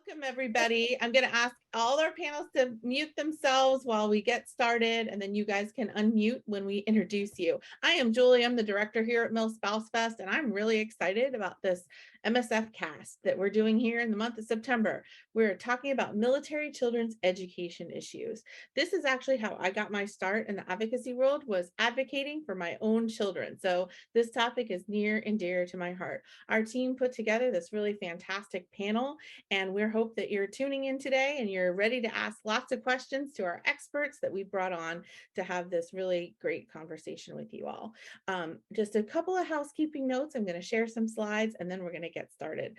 Welcome, everybody. I'm going to ask all our panelists to mute themselves while we get started, and then you guys can unmute when we introduce you. I am Julie. I'm the director here at MilSpouseFest, and I'm really excited about this MSF cast that we're doing here in the month of September. We're talking about military children's education issues. This is actually how I got my start in the advocacy world, was advocating for my own children. So this topic is near and dear to my heart. Our team put together this really fantastic panel, and we hope that you're tuning in today and you're ready to ask lots of questions to our experts that we brought on to have this really great conversation with you all. Just a couple of housekeeping notes. I'm going to share some slides and then we're going to get started.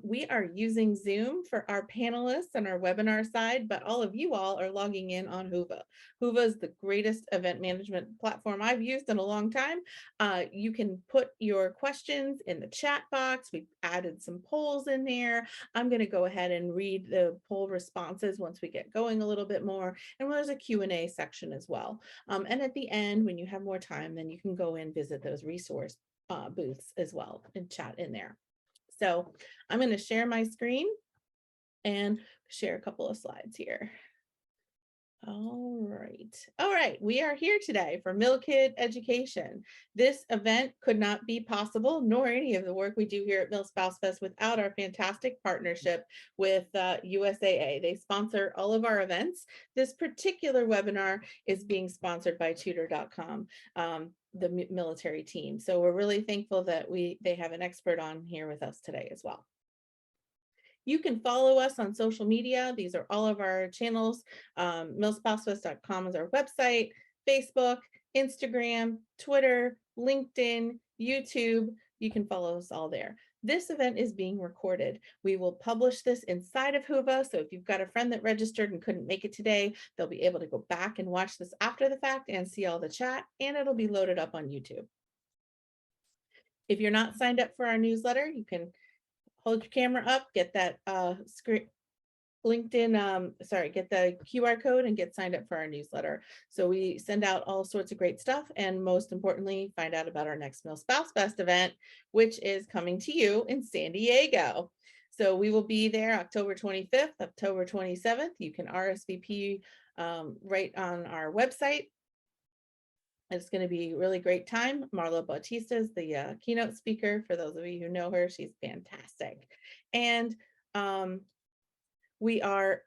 We are using Zoom for our panelists and our webinar side, but all of you all are logging in on Whova. Whova is the greatest event management platform I've used in a long time. You can put your questions in the chat box. We've added some polls in there. I'm going to go ahead and read the poll responses once we get going a little bit more. And there's a Q&A section as well. And at the end, when you have more time, then you can go and visit those resource booths as well and chat in there. So I'm going to share my screen and share a couple of slides here. All right. We are here today for MilKid Education. This event could not be possible, nor any of the work we do here at MilSpouseFest, without our fantastic partnership with USAA. They sponsor all of our events. This particular webinar is being sponsored by Tutor.com. The military team. So we're really thankful that they have an expert on here with us today as well. You can follow us on social media. These are all of our channels. MilSpouseFest.com is our website, Facebook, Instagram, Twitter, LinkedIn, YouTube. You can follow us all there. This event is being recorded. We will publish this inside of Whova. So if you've got a friend that registered and couldn't make it today, they'll be able to go back and watch this after the fact and see all the chat, and it'll be loaded up on YouTube. If you're not signed up for our newsletter, you can hold your camera up, get that screen, LinkedIn, get the QR code and get signed up for our newsletter. So we send out all sorts of great stuff, and most importantly, find out about our next MilSpouseFest event, which is coming to you in San Diego. So we will be there October 25th, October 27th. You can RSVP right on our website. It's going to be a really great time. Marla Bautista is the keynote speaker. For those of you who know her, she's fantastic. And we are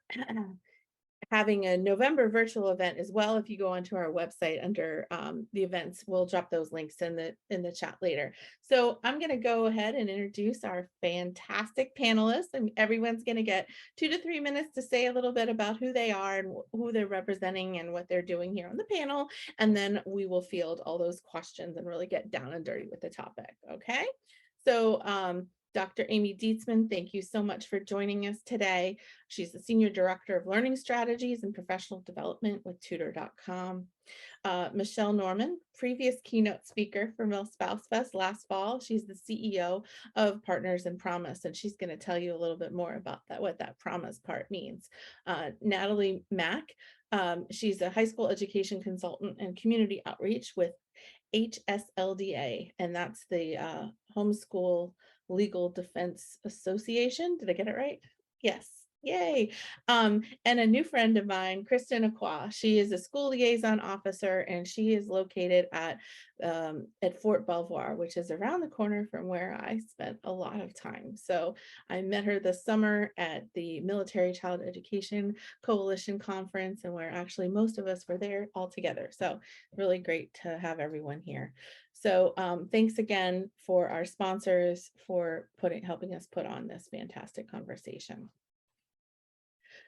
having a November virtual event as well. If you go onto our website under the events, we'll drop those links in the chat later. So I'm going to go ahead and introduce our fantastic panelists, and everyone's going to get 2 to 3 minutes to say a little bit about who they are and who they're representing and what they're doing here on the panel. And then we will field all those questions and really get down and dirty with the topic. Okay. So Dr. Amy Dietzman, thank you so much for joining us today. She's the Senior Director of Learning Strategies and Professional Development with Tutor.com. Michelle Norman, previous keynote speaker for MilSpouseFest last fall. She's the CEO of Partners in Promise, and she's going to tell you a little bit more about that, what that promise part means. Natalie Mack, she's a high school education consultant and community outreach with HSLDA, and that's the Homeschool Legal Defense Association. Did I get it right? Yes. Yay. And a new friend of mine, Kristen Acquah. She is a school liaison officer, and she is located at Fort Belvoir, which is around the corner from where I spent a lot of time. So I met her this summer at the Military Child Education Coalition Conference, and where actually most of us were there all together. So really great to have everyone here. So thanks again for our sponsors for helping us put on this fantastic conversation.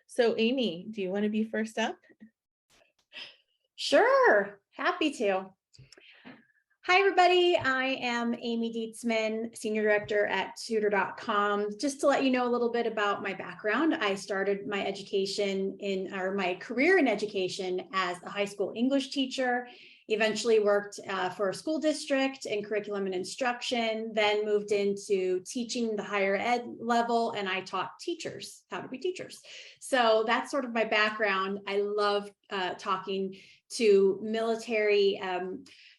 So Amy, do you want to be first up? Sure, happy to. Hi, everybody. I am Amy Dietzman, Senior Director at Tutor.com. Just to let you know a little bit about my background, I started my my career in education as a high school English teacher, eventually worked for a school district in curriculum and instruction, then moved into teaching the higher ed level, and I taught teachers how to be teachers. So that's sort of my background. I love talking to military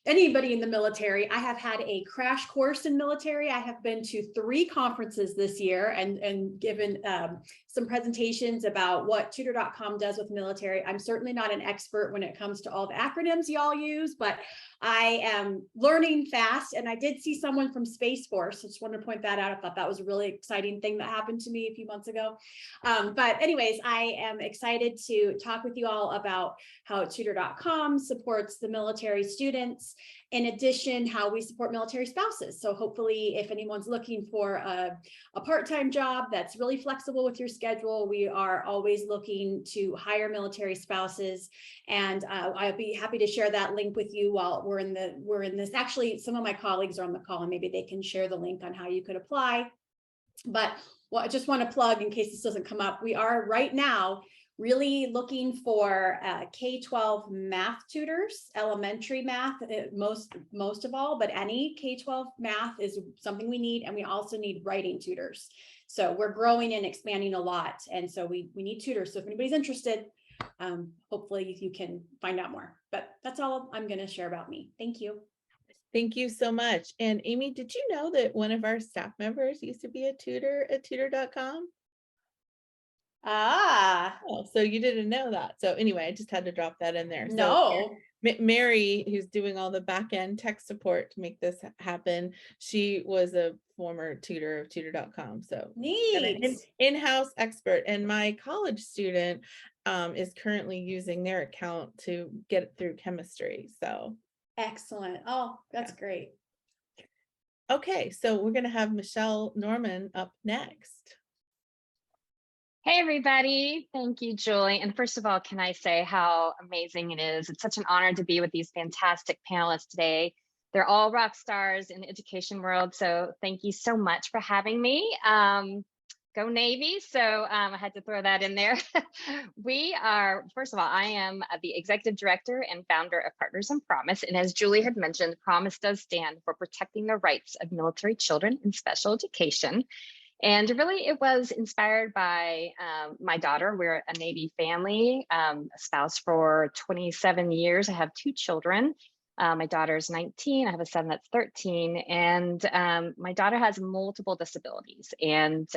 anybody in the military. I have had a crash course in military. I have been to 3 conferences this year and given some presentations about what tutor.com does with military. I'm certainly not an expert when it comes to all the acronyms y'all use, but I am learning fast. And I did see someone from Space Force. I just wanted to point that out. I thought that was a really exciting thing that happened to me a few months ago. But anyways, I am excited to talk with you all about how tutor.com supports the military students. In addition, how we support military spouses. So hopefully if anyone's looking for a part-time job that's really flexible with your schedule, we are always looking to hire military spouses. And I'll be happy to share that link with you while we're in this. Actually, some of my colleagues are on the call and maybe they can share the link on how you could apply. But I just want to plug in case this doesn't come up. We are right now really looking for K-12 math tutors, elementary math, most of all, but any K-12 math is something we need. And we also need writing tutors. So we're growing and expanding a lot. And so we need tutors. So if anybody's interested, hopefully you can find out more. But that's all I'm going to share about me. Thank you. Thank you so much. And Amy, did you know that one of our staff members used to be a tutor at tutor.com? Ah, oh, so you didn't know that. So anyway, I just had to drop that in there. no. So Mary, who's doing all the back end tech support to make this happen, she was a former tutor of tutor.com. So Neat. in-house expert. And my college student is currently using their account to get it through chemistry. So Excellent. Oh, that's great. okay, so we're going to have Michelle Norman up next. Hey, everybody. Thank you, Julie. And first of all, can I say how amazing it is? It's such an honor to be with these fantastic panelists today. They're all rock stars in the education world. So thank you so much for having me. Go Navy. So I had to throw that in there. We are, first of all, I am the executive director and founder of Partners in Promise. And as Julie had mentioned, Promise does stand for protecting the rights of military children in special education. And really, it was inspired by my daughter. We're a Navy family, a spouse for 27 years. I have 2 children. My daughter's 19. I have a son that's 13. And my daughter has multiple disabilities. And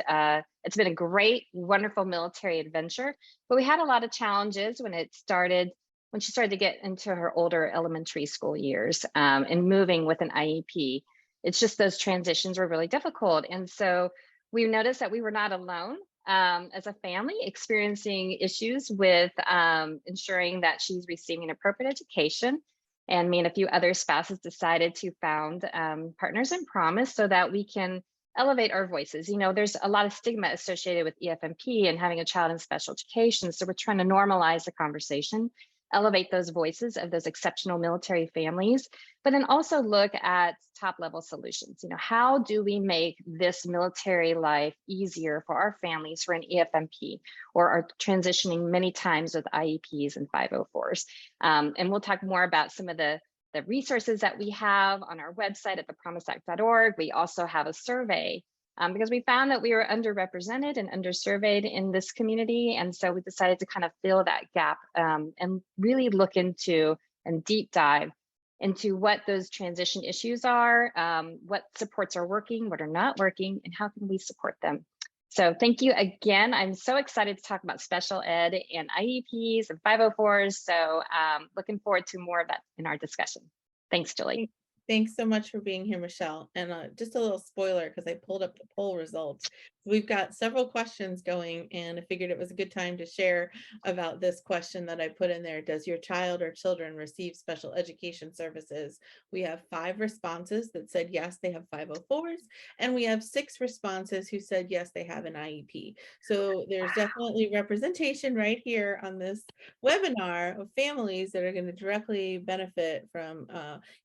it's been a great, wonderful military adventure. But we had a lot of challenges when she started to get into her older elementary school years and moving with an IEP. It's just those transitions were really difficult. And so we noticed that we were not alone as a family experiencing issues with ensuring that she's receiving appropriate education. And me and a few other spouses decided to found Partners in Promise so that we can elevate our voices. You know, there's a lot of stigma associated with EFMP and having a child in special education. So we're trying to normalize the conversation, elevate those voices of those exceptional military families, but then also look at top level solutions. You know, how do we make this military life easier for our families who are in EFMP or are transitioning many times with IEPs and 504s? And we'll talk more about some of the resources that we have on our website at thepromiseact.org. We also have a survey because we found that we were underrepresented and undersurveyed in this community. And so we decided to kind of fill that gap and really look into and deep dive into what those transition issues are, what supports are working, what are not working, and how can we support them. So thank you again. I'm so excited to talk about special ed and IEPs and 504s. So looking forward to more of that in our discussion. Thanks, Julie. Thanks so much for being here, Michelle. And just a little spoiler, because I pulled up the poll results. We've got several questions going, and I figured it was a good time to share about this question that I put in there. Does your child or children receive special education services? We have 5 responses that said yes, they have 504s, and we have 6 responses who said yes, they have an IEP. So there's definitely representation right here on this webinar of families that are going to directly benefit from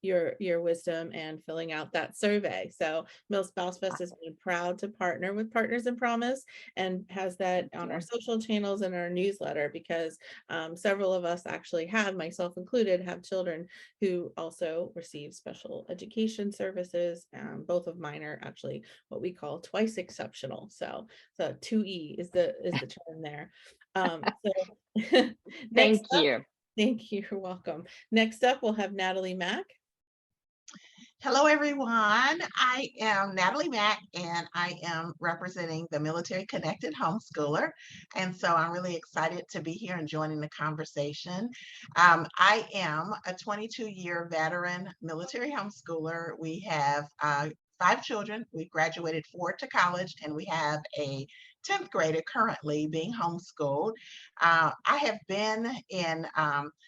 your wisdom and filling out that survey. So MilSpouseFest has been proud to partner with Partners in Promise and has that on our social channels and our newsletter, because several of us actually have, myself included, have children who also receive special education services. Both of mine are actually what we call twice exceptional. So 2E is the term there. Thank you. Thank you. You're welcome. Next up, we'll have Natalie Mack. Hello, everyone. I am Natalie Mack, and I am representing the Military Connected Homeschooler. And so I'm really excited to be here and joining the conversation. I am a 22-year veteran military homeschooler. We have 5 children. We graduated 4 to college, and we have a 10th grader currently being homeschooled. I have been in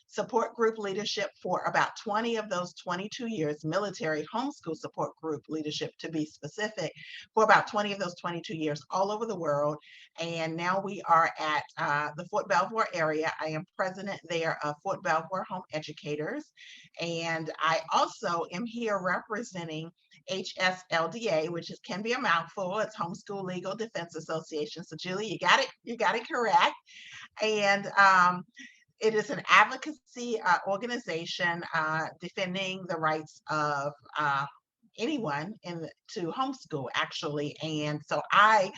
support group leadership for about 20 of those 22 years, military homeschool support group leadership to be specific, for about 20 of those 22 years all over the world. And now we are at the Fort Belvoir area. I am president there of Fort Belvoir Home Educators. And I also am here representing HSLDA, which can be a mouthful. It's Homeschool Legal Defense Association. So Julie, you got it correct. And it is an advocacy organization defending the rights of anyone to homeschool, actually. And so I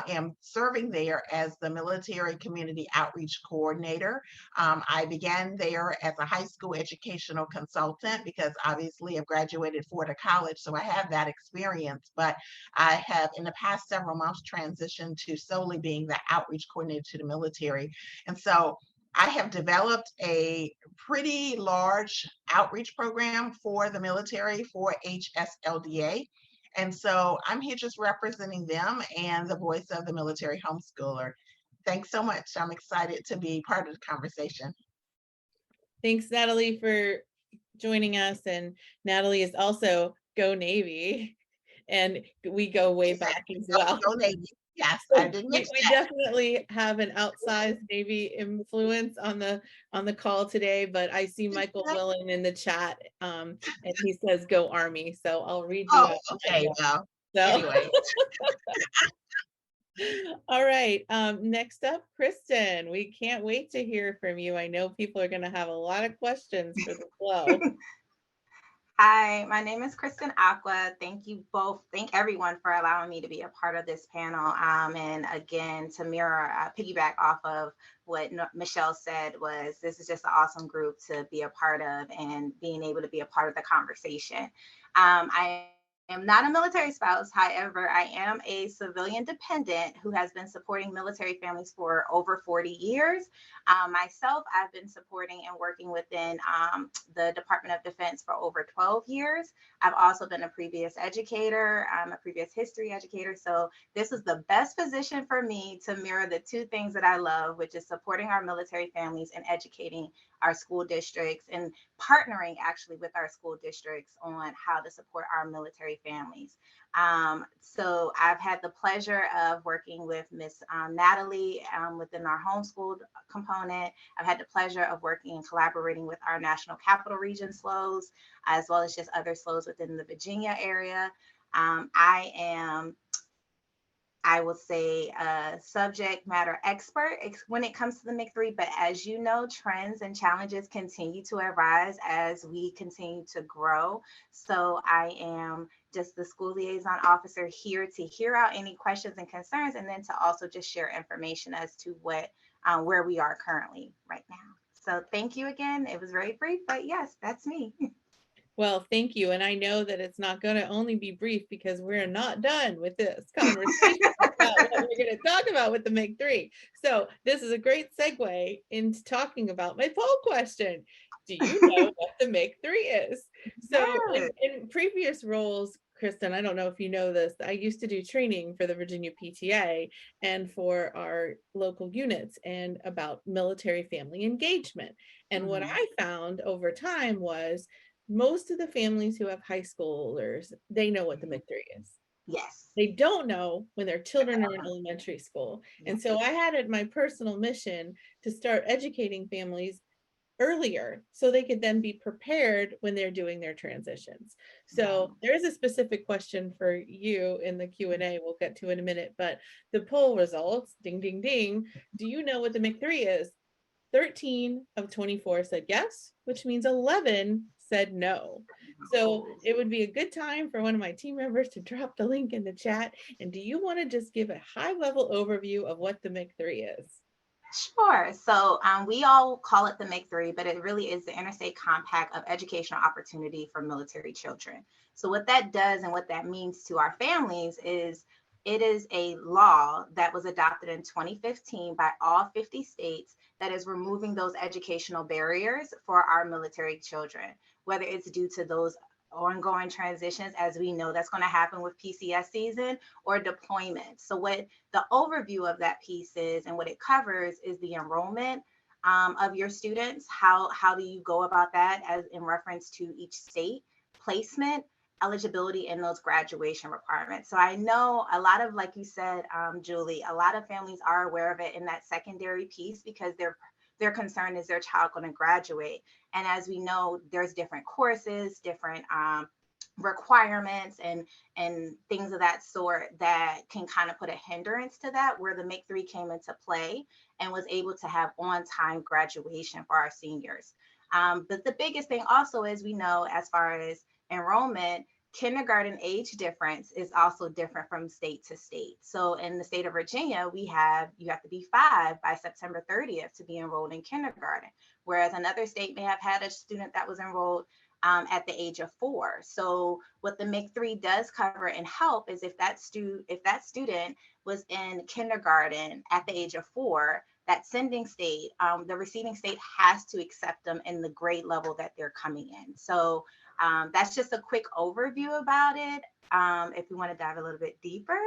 am serving there as the military community outreach coordinator. I began there as a high school educational consultant because obviously I've graduated 4 to college, so I have that experience. But I have in the past several months transitioned to solely being the outreach coordinator to the military. And so I have developed a pretty large outreach program for the military for HSLDA. And so I'm here just representing them and the voice of the military homeschooler. Thanks so much. I'm excited to be part of the conversation. Thanks, Natalie, for joining us. And Natalie is also Go Navy, and we go way back as well. Go Navy. Yes, So I didn't we mention that. definitely have an outsized Navy influence on the call today, but I see Michael Willen in the chat, and he says "Go Army," so I'll read you. Oh, okay. Well, anyway. All right. Next up, Kristen. We can't wait to hear from you. I know people are going to have a lot of questions for the flow. Hi, my name is Kristen Acquah. Thank you both. Thank everyone for allowing me to be a part of this panel. And again, to mirror, piggyback off of what Michelle said, this is just an awesome group to be a part of and being able to be a part of the conversation. I am not a military spouse. However, I am a civilian dependent who has been supporting military families for over 40 years. Myself, I've been supporting and working within the Department of Defense for over 12 years. I've also been a previous educator, a previous history educator. So this is the best position for me to mirror the 2 things that I love, which is supporting our military families and educating our school districts and partnering actually with our school districts on how to support our military families. So I've had the pleasure of working with Miss Natalie within our homeschooled component. I've had the pleasure of working and collaborating with our National Capital Region SLOs, as well as just other SLOs within the Virginia area. I will say a subject matter expert when it comes to the MIC3, but as you know, trends and challenges continue to arise as we continue to grow. So I am just the school liaison officer here to hear out any questions and concerns, and then to also just share information as to where we are currently right now. So thank you again. It was very brief, but yes, that's me. Well, thank you. And I know that it's not going to only be brief because we're not done with this conversation about what we're going to talk about with the MIC3. So this is a great segue into talking about my poll question. Do you know what the MIC3 is? So in previous roles, Kristen, I don't know if you know this, I used to do training for the Virginia PTA and for our local units and about military family engagement. And what I found over time was most of the families who have high schoolers, they know what the MIC3 is. Yes. They don't know when their children are in elementary school. And so I had it my personal mission to start educating families earlier so they could then be prepared when they're doing their transitions. So there is a specific question for you in the Q&A we'll get to in a minute, but the poll results, ding, ding, ding. Do you know what the MIC3 is? 13 of 24 said yes, which means 11 said no. So it would be a good time for one of my team members to drop the link in the chat. And do you want to just give a high level overview of what the MIC3 is? Sure. So we all call it the MIC3, but it really is the Interstate Compact of Educational Opportunity for Military Children. So what that does and what that means to our families is it is a law that was adopted in 2015 by all 50 states that is removing those educational barriers for our military children, whether it's due to those ongoing transitions, as we know that's going to happen with PCS season, or deployment. So what the overview of that piece is and what it covers is the enrollment of your students. How do you go about that as in reference to each state, placement, eligibility, and those graduation requirements. So I know a lot of, like you said, Julie, a lot of families are aware of it in that secondary piece because their concern is their child going to graduate. And as we know, there's different courses, different requirements and things of that sort that can kind of put a hindrance to that, where the MIC3 came into play and was able to have on-time graduation for our seniors. But the biggest thing also is, we know, as far as enrollment, kindergarten age difference is also different from state to state. So in the state of Virginia, you have to be 5 by September 30th to be enrolled in kindergarten, whereas another state may have had a student that was enrolled at the age of 4. So what the MIC3 does cover and help is if that student was in kindergarten at the age of 4, that sending state, the receiving state has to accept them in the grade level that they're coming in. So that's just a quick overview about it. If you want to dive a little bit deeper,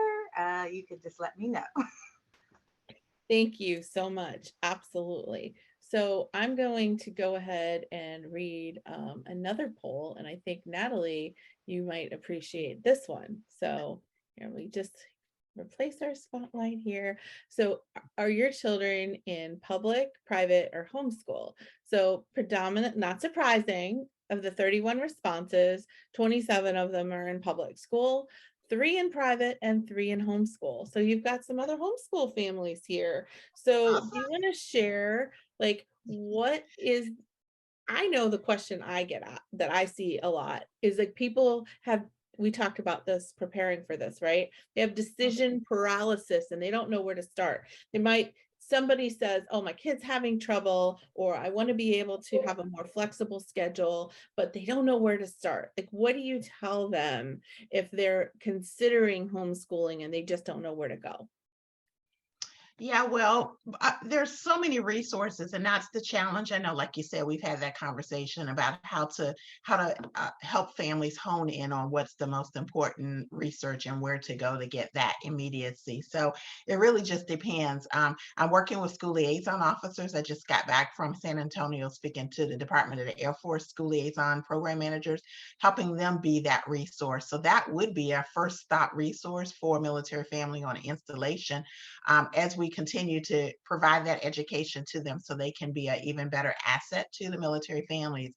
you could just let me know. Thank you so much. Absolutely. So I'm going to go ahead and read another poll, and I think Natalie, you might appreciate this one. So here, we just replace our spotlight here. So are your children in public, private, or homeschool? So predominant, not surprising, of the 31 responses, 27 of them are in public school, 3 in private, and 3 in homeschool. So you've got some other homeschool families here. So Awesome. do you want to share, like, what is, I know the question I get at that I see a lot is, like, people have, we talked about this preparing for this, right? They have decision paralysis and they don't know where to start. Somebody says, oh, my kid's having trouble, or I want to be able to have a more flexible schedule, but they don't know where to start. Like, what do you tell them if they're considering homeschooling and they just don't know where to go? Yeah, well, there's so many resources, and that's the challenge. I know, like you said, we've had that conversation about how to help families hone in on what's the most important research and where to go to get that immediacy. So it really just depends. I'm working with school liaison officers. I just got back from San Antonio speaking to the Department of the Air Force school liaison program managers, helping them be that resource. So that would be our first stop resource for a military family on installation, as we continue to provide that education to them so they can be an even better asset to the military families.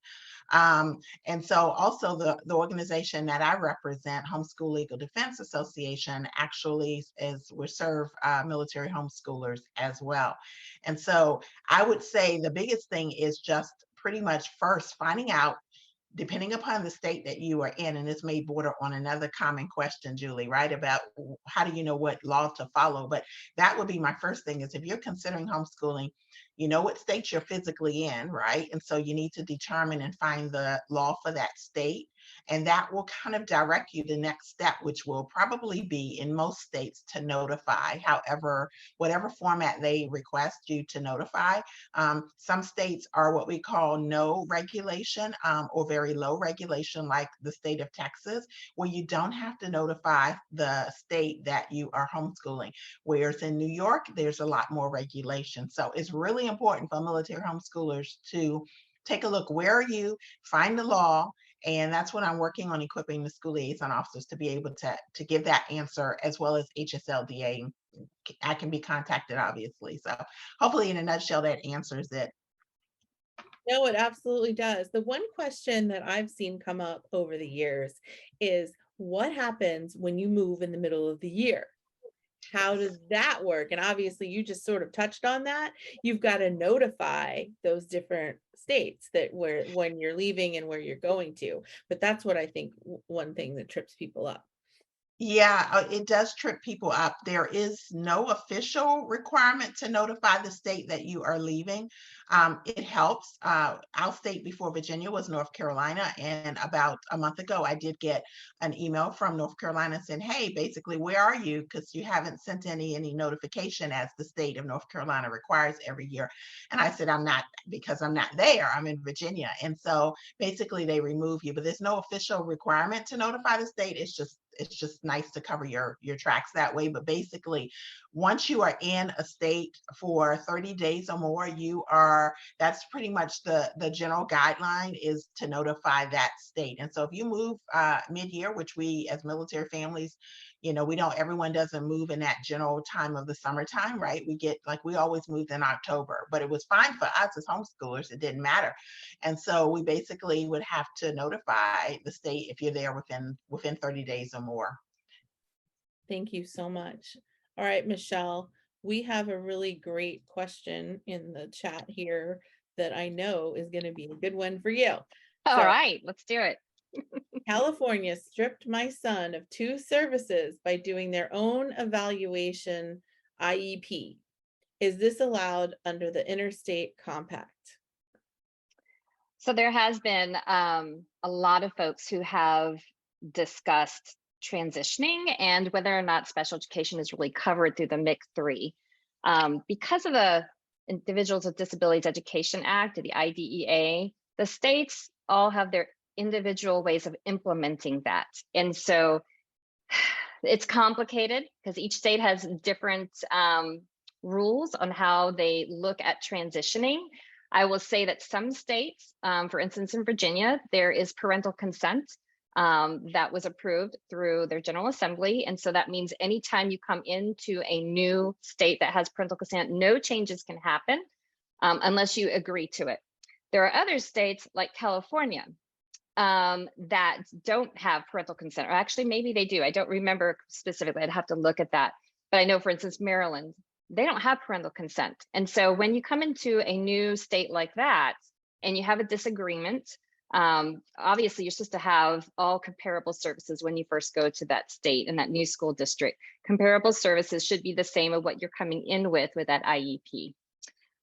And so also the organization that I represent, Homeschool Legal Defense Association, actually we serve military homeschoolers as well. And so I would say the biggest thing is just pretty much first finding out, depending upon the state that you are in, and this may border on another common question, Julie, right? About how do you know what law to follow? But that would be my first thing, is if you're considering homeschooling, you know what state you're physically in, right? And so you need to determine and find the law for that state. And that will kind of direct you the next step, which will probably be in most states to notify, however, whatever format they request you to notify. Some states are what we call no regulation, or very low regulation, like the state of Texas, where you don't have to notify the state that you are homeschooling. Whereas in New York, there's a lot more regulation. So it's really important for military homeschoolers to take a look. Where are you? Find the law. And that's what I'm working on, equipping the school liaison officers to be able to give that answer, as well as HSLDA. I can be contacted, obviously. So hopefully, in a nutshell, that answers it. No, it absolutely does. The one question that I've seen come up over the years is, what happens when you move in the middle of the year? How does that work? And obviously you just sort of touched on that. You've got to notify those different states that when you're leaving and where you're going to. But that's what I think one thing that trips people up. Yeah, it does trip people up. There is no official requirement to notify the state that you are leaving. It helps. Our state before Virginia was North Carolina, and about a month ago, I did get an email from North Carolina saying, "Hey, basically, where are you? Because you haven't sent any notification as the state of North Carolina requires every year." And I said, "I'm not, because I'm not there. I'm in Virginia." And so basically, they remove you, but there's no official requirement to notify the state. It's just nice to cover your tracks that way. But basically, once you are in a state for 30 days or more, that's pretty much the general guideline, is to notify that state. And so if you move mid-year, which we as military families, everyone doesn't move in that general time of the summertime, right? We always moved in October, but it was fine for us as homeschoolers. It didn't matter. And so we basically would have to notify the state if you're there within 30 days or more. Thank you so much. All right, Michelle, we have a really great question in the chat here that I know is going to be a good one for you. All right, let's do it. California stripped my son of 2 services by doing their own evaluation IEP. Is this allowed under the interstate compact? So there has been a lot of folks who have discussed transitioning and whether or not special education is really covered through the MIC-3. Because of the Individuals with Disabilities Education Act, or the IDEA, the states all have their individual ways of implementing that. And so it's complicated because each state has different rules on how they look at transitioning. I will say that some states, for instance, in Virginia, there is parental consent that was approved through their General Assembly. And so that means anytime you come into a new state that has parental consent, no changes can happen unless you agree to it. There are other states like California that don't have parental consent, or actually maybe they do. I don't remember specifically. I'd have to look at that. But I know, for instance, Maryland, they don't have parental consent. And so when you come into a new state like that and you have a disagreement, obviously you're supposed to have all comparable services when you first go to that state and that new school district. Comparable services should be the same of what you're coming in with that IEP.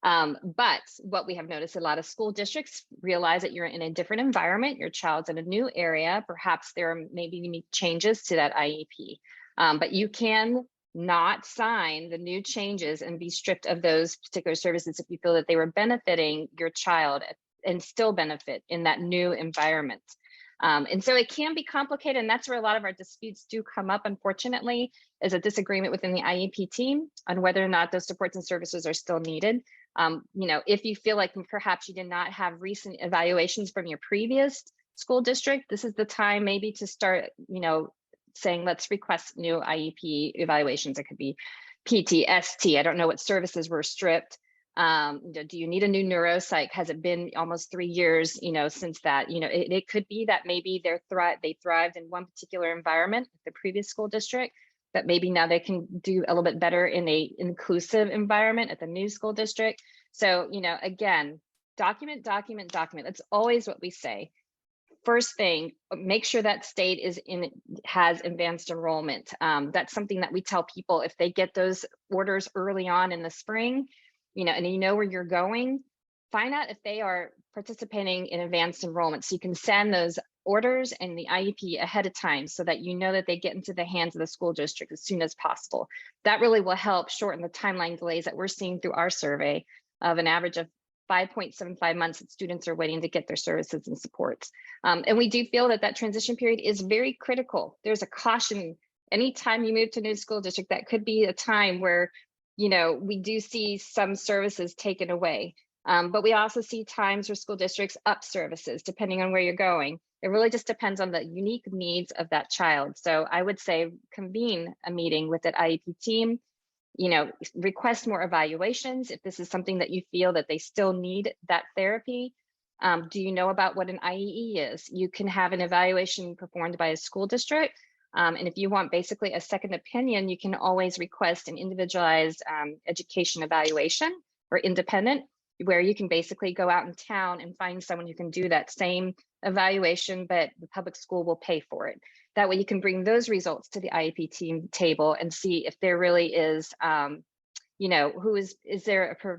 But what we have noticed, a lot of school districts realize that you're in a different environment, your child's in a new area, perhaps there are maybe unique changes to that IEP, but you can not sign the new changes and be stripped of those particular services if you feel that they were benefiting your child and still benefit in that new environment. And so it can be complicated, and that's where a lot of our disputes do come up, unfortunately, is a disagreement within the IEP team on whether or not those supports and services are still needed. If you feel like perhaps you did not have recent evaluations from your previous school district, this is the time maybe to start, saying, let's request new IEP evaluations. It could be PT, ST. I don't know what services were stripped. Do you need a new neuropsych? Has it been almost 3 years, since that? It could be that maybe they thrived in one particular environment, the previous school district, that maybe now they can do a little bit better in a inclusive environment at the new school district. So, again, document. That's always what we say. First thing, make sure that state has advanced enrollment. That's something that we tell people if they get those orders early on in the spring, and you know where you're going, find out if they are participating in advanced enrollment. So you can send those orders and the IEP ahead of time so that you know that they get into the hands of the school district as soon as possible. That really will help shorten the timeline delays that we're seeing through our survey of an average of 5.75 months that students are waiting to get their services and supports. And we do feel that transition period is very critical. There's a caution. Anytime you move to a new school district, that could be a time where, we do see some services taken away. But we also see times where school districts up services, depending on where you're going. It really just depends on the unique needs of that child. So I would say convene a meeting with that IEP team, request more evaluations. If this is something that you feel that they still need that therapy, do you know about what an IEE is? You can have an evaluation performed by a school district. And if you want basically a second opinion, you can always request an individualized education evaluation or independent, where you can basically go out in town and find someone who can do that same evaluation, but the public school will pay for it. That way you can bring those results to the IEP team table and see if there really is, is there a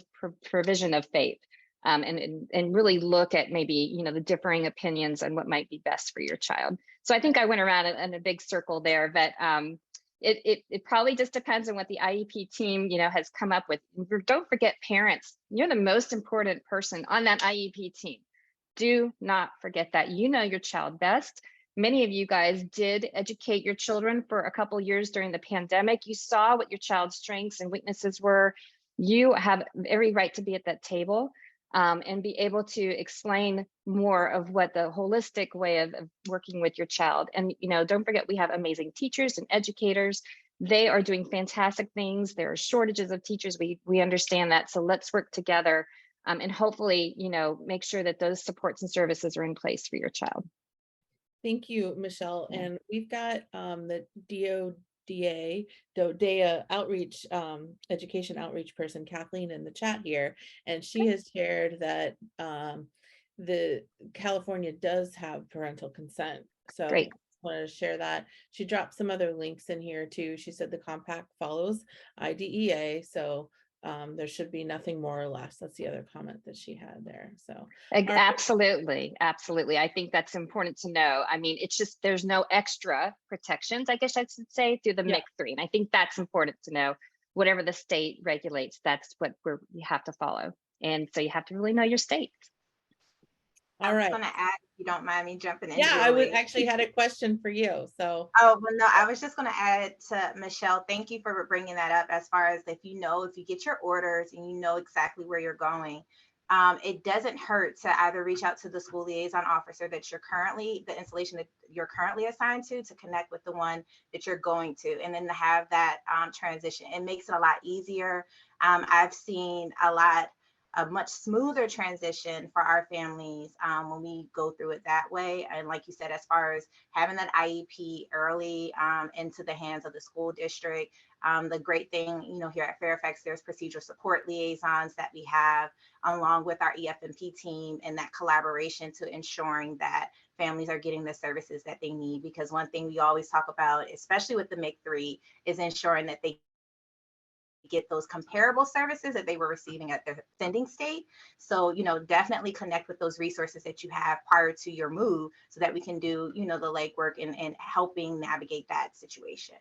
provision of faith, and really look at maybe, the differing opinions and what might be best for your child. So I think I went around in a big circle there, but it probably just depends on what the IEP team, has come up with. Don't forget, parents, you're the most important person on that IEP team. Do not forget that. You know your child best. Many of you guys did educate your children for a couple years during the pandemic. You saw what your child's strengths and weaknesses were. You have every right to be at that table, and be able to explain more of what the holistic way of working with your child. And, don't forget, we have amazing teachers and educators. They are doing fantastic things. There are shortages of teachers. We understand that. So let's work together, and hopefully, make sure that those supports and services are in place for your child. Thank you, Michelle. And we've got the DODA outreach, education outreach person, Kathleen, in the chat here. And she has shared that the California does have parental consent. So Great. I wanted to share that. She dropped some other links in here too. She said the compact follows IDEA. So there should be nothing more or less. That's the other comment that she had there. So absolutely. I think that's important to know. I mean, it's just, there's no extra protections, I guess I should say, through the MIC3. And I think that's important to know. Whatever the state regulates, that's what you have to follow. And so you have to really know your state. All right. I was going to add, if you don't mind me jumping in. Yeah, I would actually had a question for you. So. Oh, well, no, I was just going to add to Michelle. Thank you for bringing that up. As far as if you get your orders and you know exactly where you're going, it doesn't hurt to either reach out to the school liaison officer that the installation that you're currently assigned to connect with the one that you're going to, and then to have that transition. It makes it a lot easier. I've seen a much smoother transition for our families when we go through it that way. And like you said, as far as having that IEP early into the hands of the school district, the great thing, here at Fairfax, there's procedural support liaisons that we have along with our EFMP team, and that collaboration to ensuring that families are getting the services that they need. Because one thing we always talk about, especially with the MIC3, is ensuring that they get those comparable services that they were receiving at their sending state. So, definitely connect with those resources that you have prior to your move so that we can do, the legwork and helping navigate that situation.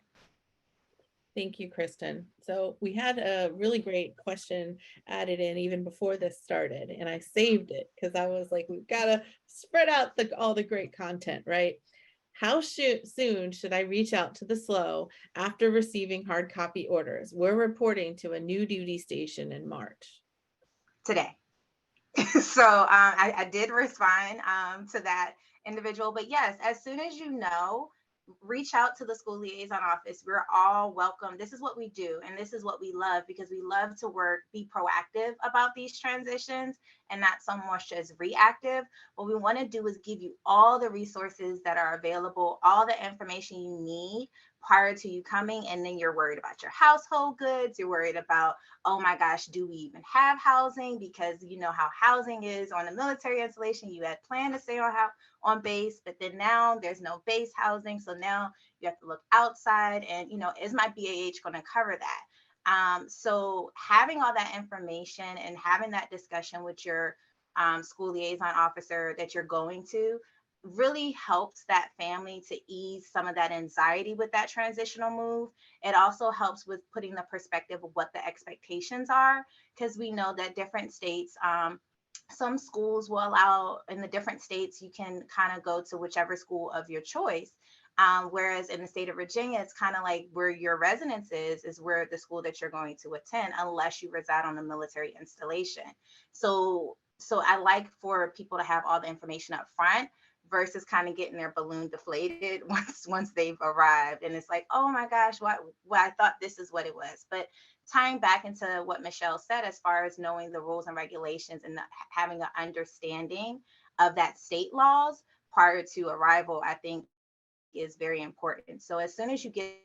Thank you, Kristen. So we had a really great question added in even before this started, and I saved it because I was like, we've got to spread out all the great content, right? How soon should I reach out to the SLO after receiving hard copy orders? We're reporting to a new duty station in March. Today. So I did respond to that individual, but yes, as soon as reach out to the school liaison office. We're all welcome. This is what we do, and this is what we love, because we love to be proactive about these transitions and not so much as reactive. What we want to do is give you all the resources that are available, all the information you need prior to you coming, and then you're worried about your household goods. You're worried about, oh my gosh, do we even have housing? Because you know how housing is on a military installation. You had planned to stay on base, but then now there's no base housing. So now you have to look outside, and is my BAH going to cover that? So having all that information and having that discussion with your school liaison officer that you're going to really helps that family to ease some of that anxiety with that transitional move. It also helps with putting the perspective of what the expectations are, because we know that different states, some schools will allow, in the different states, you can kind of go to whichever school of your choice. Whereas in the state of Virginia, it's kind of like where your residence is where the school that you're going to attend, unless you reside on a military installation. So I like for people to have all the information up front versus kind of getting their balloon deflated once they've arrived. And it's like, oh my gosh, well, I thought this is what it was. But tying back into what Michelle said, as far as knowing the rules and regulations and having an understanding of that state laws prior to arrival, I think is very important. So as soon as you get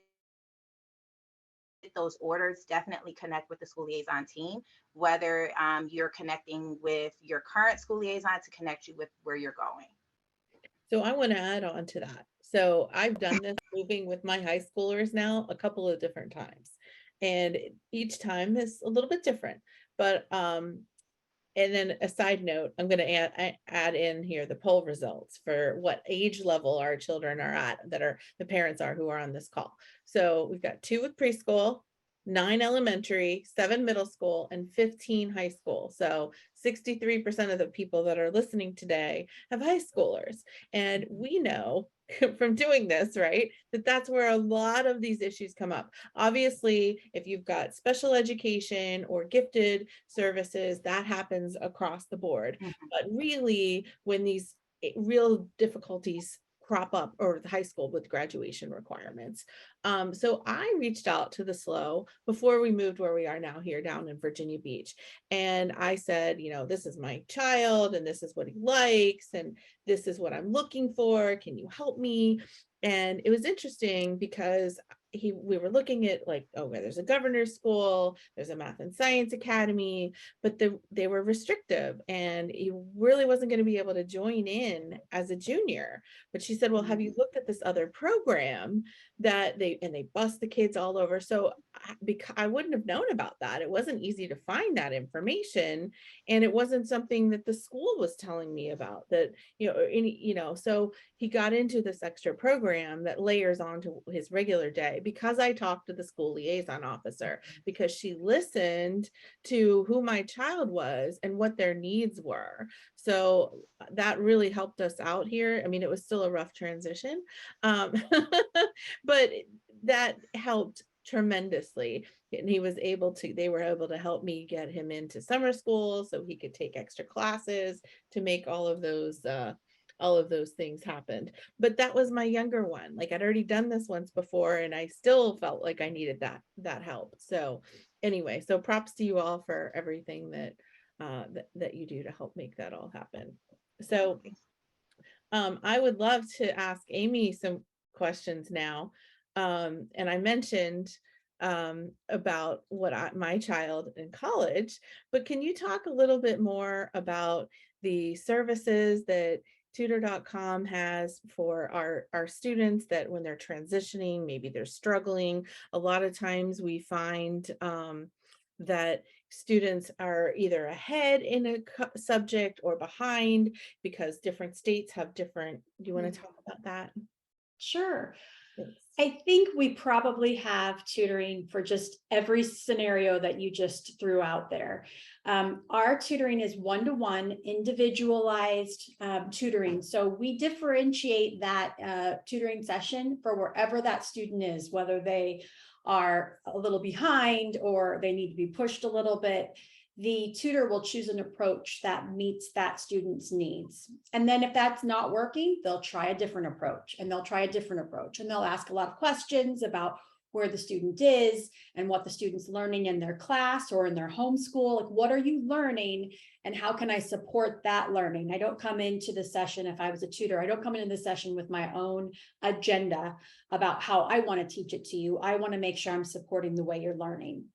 those orders, definitely connect with the school liaison team, whether you're connecting with your current school liaison to connect you with where you're going. So I want to add on to that. So I've done this moving with my high schoolers now a couple of different times. And each time is a little bit different. But and then a side note, I'm going to add in here the poll results for what age level our children are at, that are the parents are who are on this call. So we've got 2 with preschool, 9 elementary, 7 middle school, and 15 high school. So 63% of the people that are listening today have high schoolers. And we know from doing this, right, that that's where a lot of these issues come up. Obviously, if you've got special education or gifted services, that happens across the board. But really, when these real difficulties crop up, or the high school with graduation requirements. So I reached out to the SLO before we moved where we are now here down in Virginia Beach. And I said, you know, this is my child and this is what he likes and this is what I'm looking for. Can you help me? And it was interesting because we were looking at like, oh, there's a governor's school, there's a math and science academy, but they were restrictive and he really wasn't going to be able to join in as a junior. But she said, well, have you looked at this other program that they bus the kids all over? So because I wouldn't have known about that. It wasn't easy to find that information. And it wasn't something that the school was telling me about, that, so he got into this extra program that layers onto his regular day because I talked to the school liaison officer, because she listened to who my child was and what their needs were. So that really helped us out here. I mean, it was still a rough transition, but that helped tremendously. And they were able to help me get him into summer school so he could take extra classes to make all of those things happened. But that was my younger one. Like, I'd already done this once before and I still felt like I needed that help. So anyway, so props to you all for everything that you do to help make that all happen. So I would love to ask Amy some questions now. And I mentioned about my child in college, but can you talk a little bit more about the services that tutor.com has for our students, that when they're transitioning, maybe they're struggling? A lot of times we find that students are either ahead in a subject or behind because different states have different. Do you want to talk about that? Sure. Thanks. I think we probably have tutoring for just every scenario that you just threw out there. Our tutoring is one-to-one, individualized tutoring. So we differentiate that tutoring session for wherever that student is, whether they are a little behind or they need to be pushed a little bit. The tutor will choose an approach that meets that student's needs. And then if that's not working, they'll try a different approach, and they'll try a different approach, and they'll ask a lot of questions about where the student is and what the student's learning in their class or in their homeschool. Like, what are you learning and how can I support that learning? I don't come into the session, if I was a tutor, I don't come into the session with my own agenda about how I want to teach it to you. I want to make sure I'm supporting the way you're learning.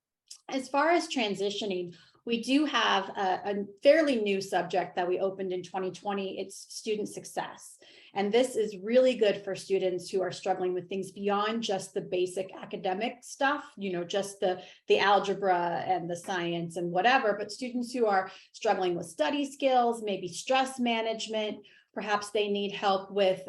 As far as transitioning, we do have a fairly new subject that we opened in 2020. It's student success. And this is really good for students who are struggling with things beyond just the basic academic stuff, just the algebra and the science and whatever, but students who are struggling with study skills, maybe stress management. Perhaps they need help with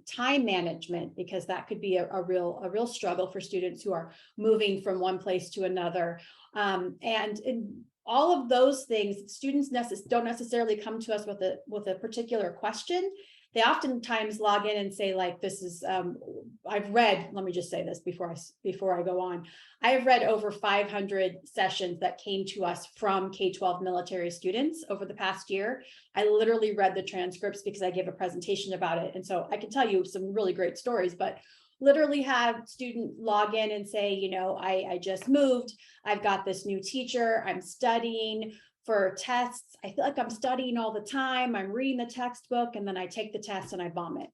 time management, because that could be a real struggle for students who are moving from one place to another. And all of those things, students don't necessarily come to us with a particular question. They oftentimes log in and say, like, this is, I've read, let me just say this before I go on. I have read over 500 sessions that came to us from K-12 military students over the past year. I literally read the transcripts because I gave a presentation about it. And so I can tell you some really great stories, but literally have student log in and say, I just moved, I've got this new teacher, I'm studying for tests. I feel like I'm studying all the time. I'm reading the textbook and then I take the test and I bomb it.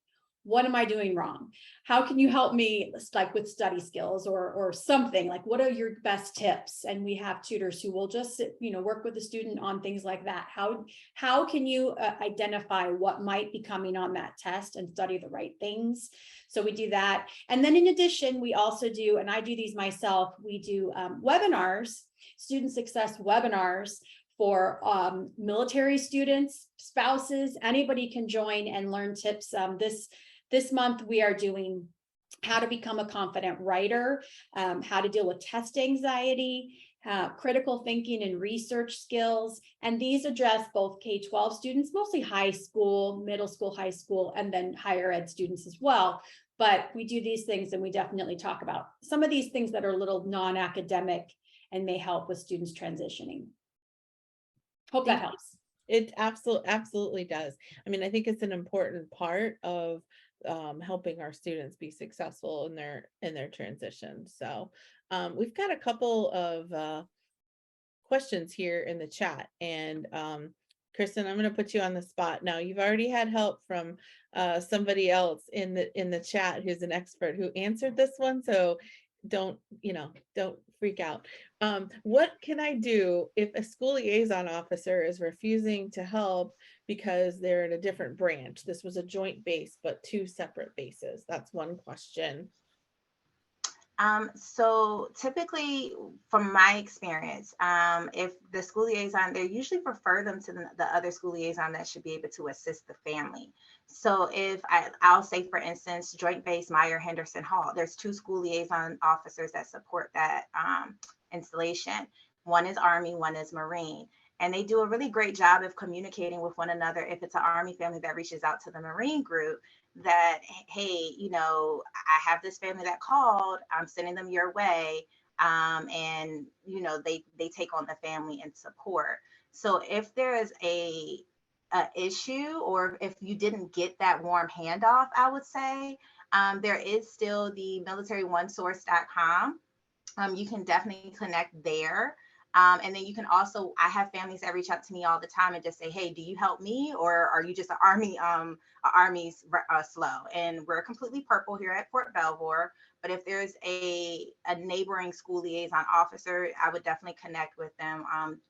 what am I doing wrong? How can you help me, like with study skills or something? Like, what are your best tips? And we have tutors who will just, work with the student on things like that. How can you identify what might be coming on that test and study the right things? So we do that. And then in addition, we also do, and I do these myself, we do webinars, student success webinars for military students, spouses, anybody can join and learn tips. This month we are doing how to become a confident writer, how to deal with test anxiety, critical thinking and research skills. And these address both K-12 students, mostly high school, middle school, high school, and then higher ed students as well. But we do these things, and we definitely talk about some of these things that are a little non-academic and may help with students transitioning. Hope that helps. It absolutely does. I mean, I think it's an important part of helping our students be successful in their transition. So we've got a couple of questions here in the chat, and Kristen, I'm going to put you on the spot. Now, you've already had help from somebody else in the chat who's an expert who answered this one, so don't freak out. What can I do if a school liaison officer is refusing to help because they're in a different branch? This was a joint base, but two separate bases. That's one question. So typically, from my experience, if the school liaison, they usually refer them to the other school liaison that should be able to assist the family. So if I'll say, for instance, Joint Base Meyer Henderson Hall, there's two school liaison officers that support that installation. One is Army, one is Marine. And they do a really great job of communicating with one another. If it's an Army family that reaches out to the Marine group, that, hey, I have this family that called, I'm sending them your way. And, they take on the family and support. So if there is a issue, or if you didn't get that warm handoff, I would say there is still the militaryOneSource.com. You can definitely connect there. And then you can also, I have families that reach out to me all the time and just say, hey, do you help me? Or are you just an Army's SLO? And we're completely purple here at Fort Belvoir. But if there's a neighboring school liaison officer, I would definitely connect with them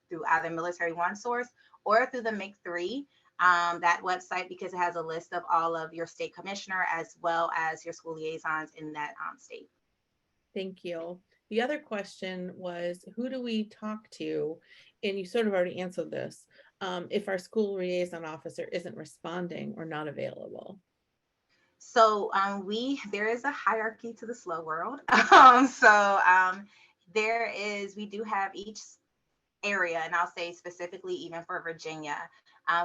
through either Military One Source or through the MIC3, that website, because it has a list of all of your state commissioner as well as your school liaisons in that state. Thank you. The other question was, who do we talk to? And you sort of already answered this. If our school liaison officer isn't responding or not available. So there is a hierarchy to the SLO world. We do have each area, and I'll say specifically even for Virginia,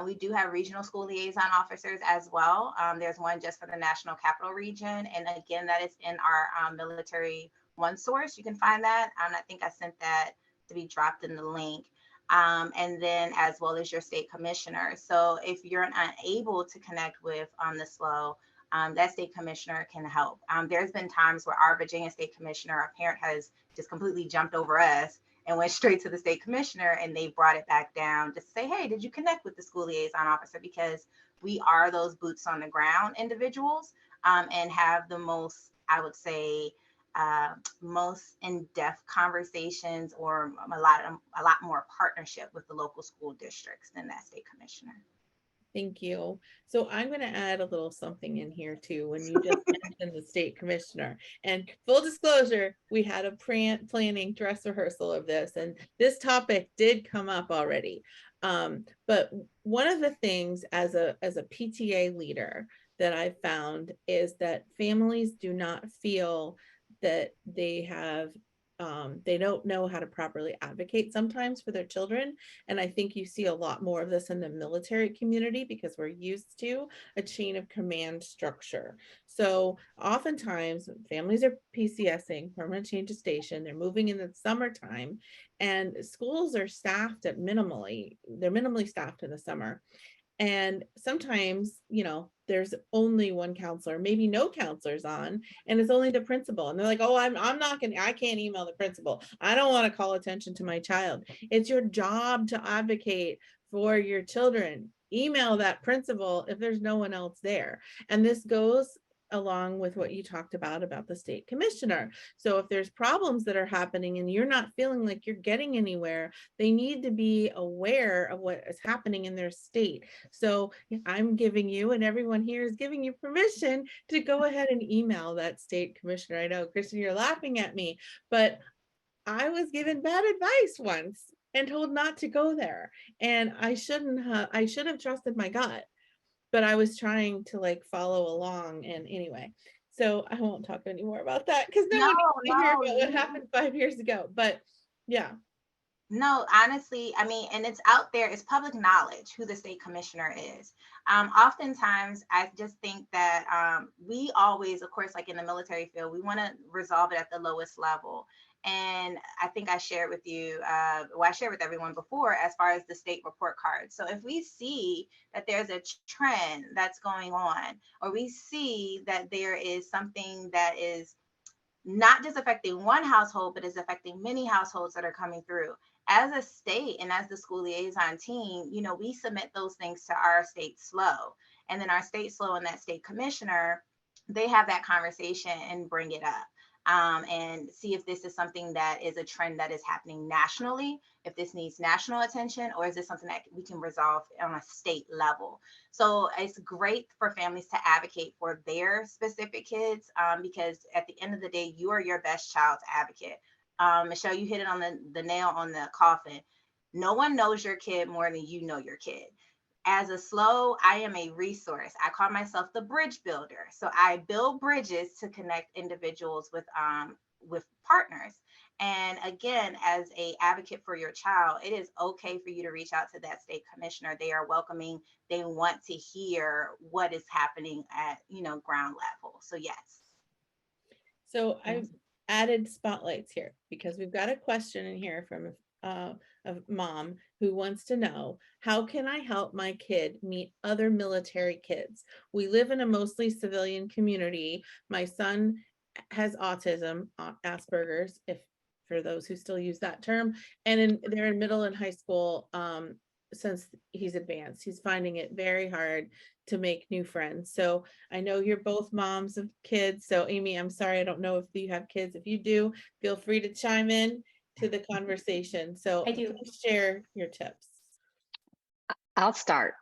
we do have regional school liaison officers as well. There's one just for the National Capital Region. And again, that is in our military One Source. You can find that. I think I sent that to be dropped in the link. And then as well as your state commissioner. So if you're unable to connect with the SLO, that state commissioner can help. There's been times where our Virginia state commissioner, a parent has just completely jumped over us and went straight to the state commissioner, and they brought it back down just to say, hey, did you connect with the school liaison officer? Because we are those boots on the ground individuals, and have the most, I would say, most in-depth conversations, or a lot more partnership with the local school districts than that state commissioner. Thank you. So I'm going to add a little something in here too. When you just mentioned the state commissioner, and full disclosure, we had a planning dress rehearsal of this, and this topic did come up already. But one of the things as a PTA leader that I found is that families do not feel that they don't know how to properly advocate sometimes for their children. And I think you see a lot more of this in the military community because we're used to a chain of command structure. So oftentimes families are PCSing, permanent change of station, they're moving in the summertime, and schools are staffed at they're minimally staffed in the summer. And sometimes, there's only one counselor, maybe no counselors on, and it's only the principal. And they're like, oh, I can't email the principal. I don't want to call attention to my child. It's your job to advocate for your children. Email that principal if there's no one else there. And this goes along with what you talked about the state commissioner. So if there's problems that are happening and you're not feeling like you're getting anywhere, they need to be aware of what is happening in their state. So I'm giving you, and everyone here is giving you permission to go ahead and email that state commissioner. I know, Kristen, you're laughing at me, but I was given bad advice once and told not to go there. And I should have trusted my gut, but I was trying to like follow along. And anyway, so I won't talk anymore about that because no one needs to hear about what happened 5 years ago. But yeah. No, honestly, I mean, and it's out there, it's public knowledge who the state commissioner is. Oftentimes, I just think that we always, of course, like in the military field, we want to resolve it at the lowest level. And I think I shared with you, well, I shared with everyone before, as far as the state report card. So if we see that there's a trend that's going on, or we see that there is something that is not just affecting one household, but is affecting many households that are coming through, as a state and as the school liaison team, you know, we submit those things to our state SLO, and then our state SLO and that state commissioner, they have that conversation and bring it up. And see if this is something that is a trend that is happening nationally, if this needs national attention, or is this something that we can resolve on a state level. So it's great for families to advocate for their specific kids, because at the end of the day, you are your best child's advocate. Michelle, you hit it on the nail on the coffin. No one knows your kid more than you know your kid. As a SLO, I am a resource. I call myself the bridge builder. So I build bridges to connect individuals with partners. And again, as an advocate for your child, it is okay for you to reach out to that state commissioner. They are welcoming. They want to hear what is happening at, you know, ground level. So yes. So I've added spotlights here because we've got a question in here from a mom who wants to know, how can I help my kid meet other military kids? We live in a mostly civilian community. My son has autism, Asperger's, if for those who still use that term, and they're in middle and high school. Since he's advanced, he's finding it very hard to make new friends. So I know you're both moms of kids. So Amy, I'm sorry, I don't know if you have kids. If you do, feel free to chime in to the conversation. So I do. Share your tips. I'll start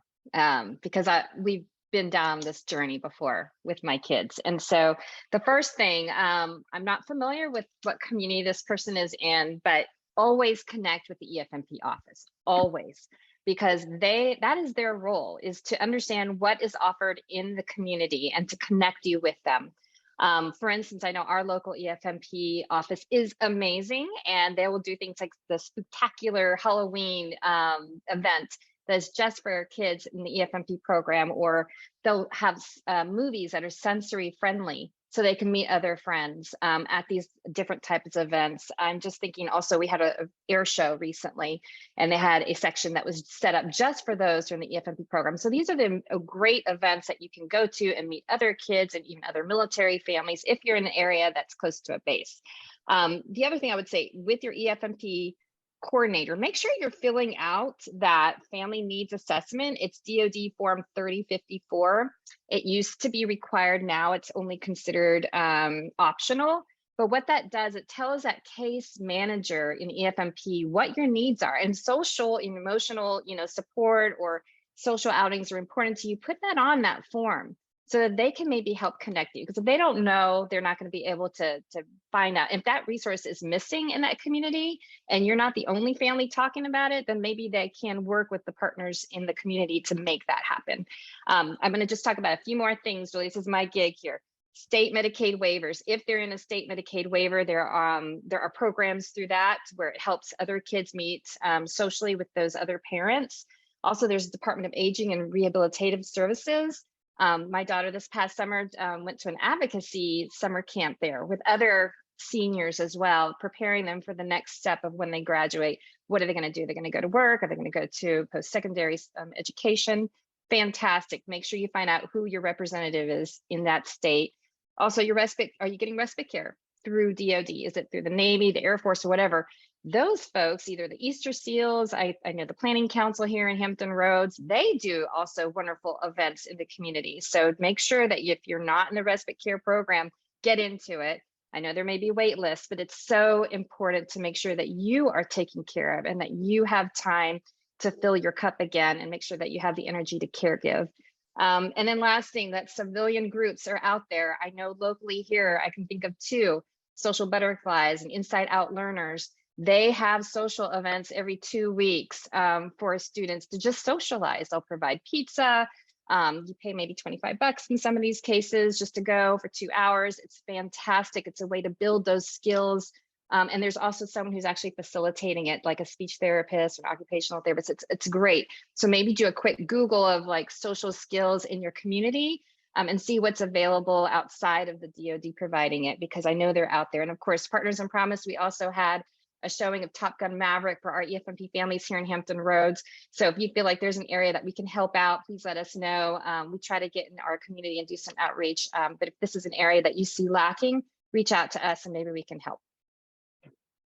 because we've been down this journey before with my kids. And so the first thing, I'm not familiar with what community this person is in, but always connect with the EFMP office, always, because that is their role, is to understand what is offered in the community and to connect you with them. For instance, I know our local EFMP office is amazing, and they will do things like the spectacular Halloween event that's just for kids in the EFMP program, or they'll have movies that are sensory friendly so they can meet other friends at these different types of events. I'm just thinking also, we had a air show recently, and they had a section that was set up just for those during the EFMP program. So these are the great events that you can go to and meet other kids and even other military families if you're in an area that's close to a base. The other thing I would say with your EFMP coordinator, make sure you're filling out that family needs assessment. It's DoD form 3054. It used to be required. Now it's only considered optional. But what that does, it tells that case manager in EFMP what your needs are, and social and emotional, support or social outings are important to you. Put that on that form so that they can maybe help connect you. Because if they don't know, they're not going to be able to find out. If that resource is missing in that community and you're not the only family talking about it, then maybe they can work with the partners in the community to make that happen. I'm going to just talk about a few more things, Julie. This is my gig here. State Medicaid waivers. If they're in a state Medicaid waiver, there are programs through that where it helps other kids meet socially with those other parents. Also, there's the Department of Aging and Rehabilitative Services. My daughter this past summer went to an advocacy summer camp there with other seniors as well, preparing them for the next step of when they graduate. What are they going to do? They're going to go to work? Are they going to go to post-secondary education? Fantastic. Make sure you find out who your representative is in that state. Also, are you getting respite care through DoD? Is it through the Navy, the Air Force, or whatever? those folks, either the Easter Seals, I know the Planning Council here in Hampton Roads, they do also wonderful events in the community. So make sure that if you're not in the respite care program, get into it. I know there may be wait lists, but it's so important to make sure that you are taken care of and that you have time to fill your cup again and make sure that you have the energy to care give. And then last thing, that civilian groups are out there. I know locally here, I can think of two, Social Butterflies and Inside Out Learners. They have social events every 2 weeks for students to just socialize. They'll provide pizza. You pay maybe $25 in some of these cases just to go for 2 hours. It's fantastic. It's a way to build those skills. And there's also someone who's actually facilitating it, like a speech therapist or occupational therapist. It's great. So maybe do a quick Google of like social skills in your community and see what's available outside of the DoD providing it, because I know they're out there. And of course, Partners in Promise, we also had a showing of Top Gun Maverick for our EFMP families here in Hampton Roads. So if you feel like there's an area that we can help out, please let us know. We try to get in our community and do some outreach. But if this is an area that you see lacking, reach out to us and maybe we can help.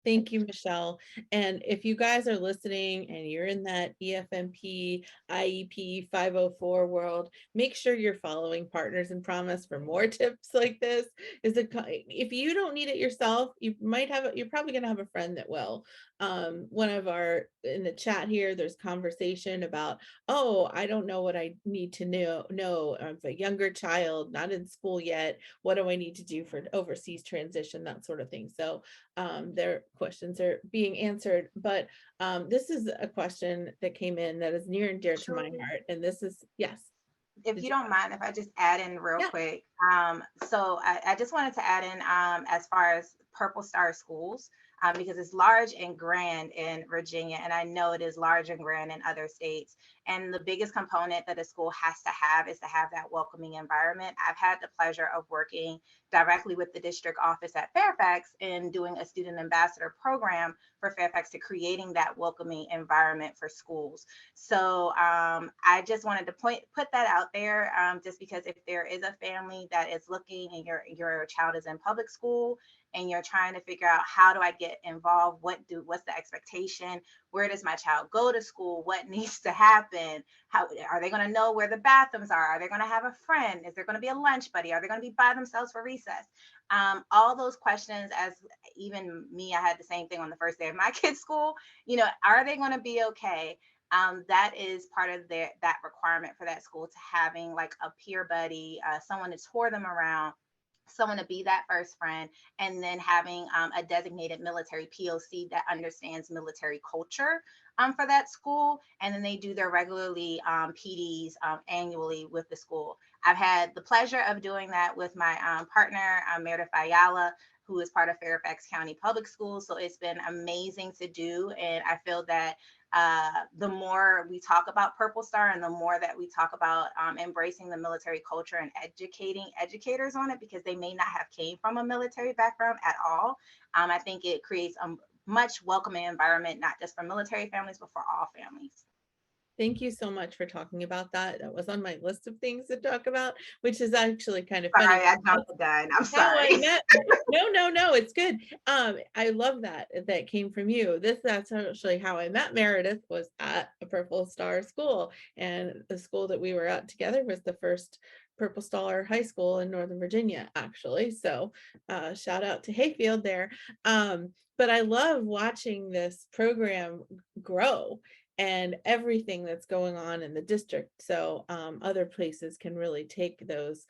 Thank you, Michelle. And if you guys are listening and you're in that EFMP, IEP 504 world, make sure you're following Partners in Promise for more tips like this. If you don't need it yourself, you're probably going to have a friend that will. One of our, in the chat here, there's conversation about, oh, I don't know what I need to know. I'm a younger child, not in school yet. What do I need to do for overseas transition, that sort of thing. So their questions are being answered, but this is a question that came in that is near and dear to my heart. And this is, yes. If you don't mind, if I just add in real quick. So I just wanted to add in as far as Purple Star Schools, because it's large and grand in Virginia, and I know it is large and grand in other states. And the biggest component that a school has to have is to have that welcoming environment. I've had the pleasure of working directly with the district office at Fairfax and doing a student ambassador program for Fairfax to creating that welcoming environment for schools. So I just wanted to put that out there, just because if there is a family that is looking and your child is in public school and you're trying to figure out, how do I get involved? What's the expectation? Where does my child go to school? What needs to happen? How are they going to know where the bathrooms are? Are they going to have a friend? Is there going to be a lunch buddy? Are they going to be by themselves for recess? All those questions, as even me, I had the same thing on the first day of my kids' school. Are they going to be okay? That is part of that requirement for that school, to having like a peer buddy, someone to tour them around, someone to be that first friend, and then having a designated military POC that understands military culture for that school. And then they do their regularly PDs annually with the school. I've had the pleasure of doing that with my partner, Meredith Ayala, who is part of Fairfax County Public Schools. So it's been amazing to do. And I feel that the more we talk about Purple Star and the more that we talk about embracing the military culture and educating educators on it, because they may not have came from a military background at all, I think it creates a much welcoming environment, not just for military families, but for all families. Thank you so much for talking about that. That was on my list of things to talk about, which is actually kind of funny. Sorry, I jumped the gun. I'm sorry. No, it's good. I love that came from you. That's actually how I met Meredith, was at a Purple Star school, and the school that we were at together was the first Purple Star high school in Northern Virginia, actually. So shout out to Hayfield there. But I love watching this program grow and everything that's going on in the district. So other places can really take those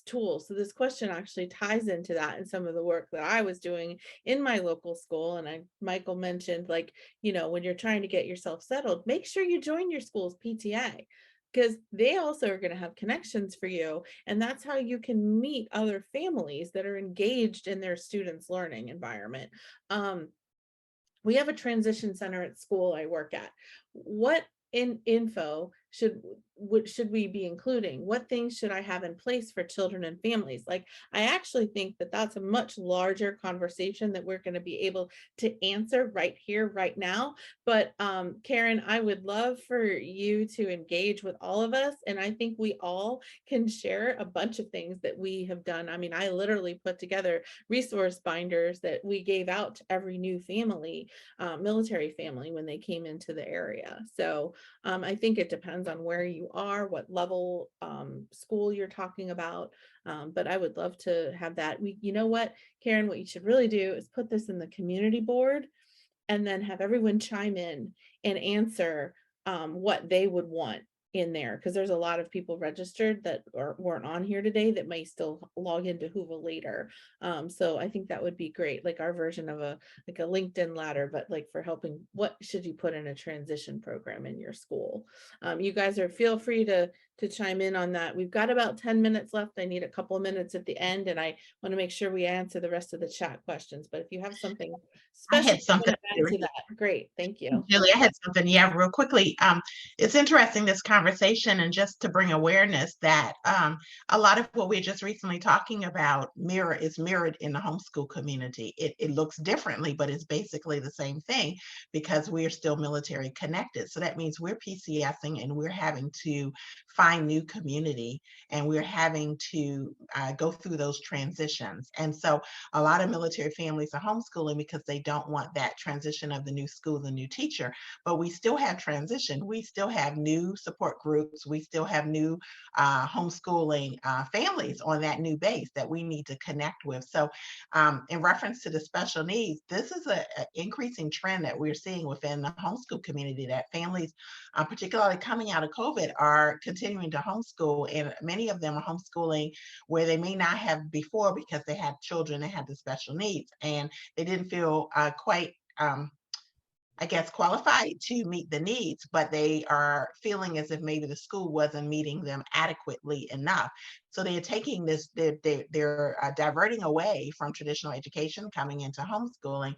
tools. So this question actually ties into that and some of the work that I was doing in my local school. And Michael mentioned, like, when you're trying to get yourself settled, make sure you join your school's PTA, because they also are going to have connections for you. And that's how you can meet other families that are engaged in their students' learning environment. We have a transition center at school I work at. What info should what should we be including? What things should I have in place for children and families? Like, I actually think that that's a much larger conversation that we're going to be able to answer right here, right now. But Karen, I would love for you to engage with all of us. And I think we all can share a bunch of things that we have done. I mean, I literally put together resource binders that we gave out to every new family, military family, when they came into the area. So I think it depends on where you are, what level school you're talking about. But I would love to have that. You know what, Karen, what you should really do is put this in the community board and then have everyone chime in and answer what they would want in there, because there's a lot of people registered that weren't on here today that may still log into Whoville later. So I think that would be great, like our version of a LinkedIn ladder, but like for helping, what should you put in a transition program in your school? You guys feel free to chime in on that. We've got about 10 minutes left. I need a couple of minutes at the end, and I want to make sure we answer the rest of the chat questions. But if you have something I special had something to add to that, great, thank you. Julie, I had something, yeah, real quickly. It's interesting, this conversation, and just to bring awareness that a lot of what we're just recently talking about is mirrored in the homeschool community. It looks differently, but it's basically the same thing because we're still military connected. So that means we're PCSing and we're having to find new community, and we're having to go through those transitions. And so a lot of military families are homeschooling because they don't want that transition of the new school, the new teacher. But we still have transition. We still have new support groups. We still have new homeschooling families on that new base that we need to connect with. So in reference to the special needs, this is an increasing trend that we're seeing within the homeschool community, that families, particularly coming out of COVID, are continuing to homeschool. And many of them are homeschooling where they may not have before because they had children that had the special needs, and they didn't feel quite I guess, qualified to meet the needs, but they are feeling as if maybe the school wasn't meeting them adequately enough. So they're taking this, they're diverting away from traditional education, coming into homeschooling.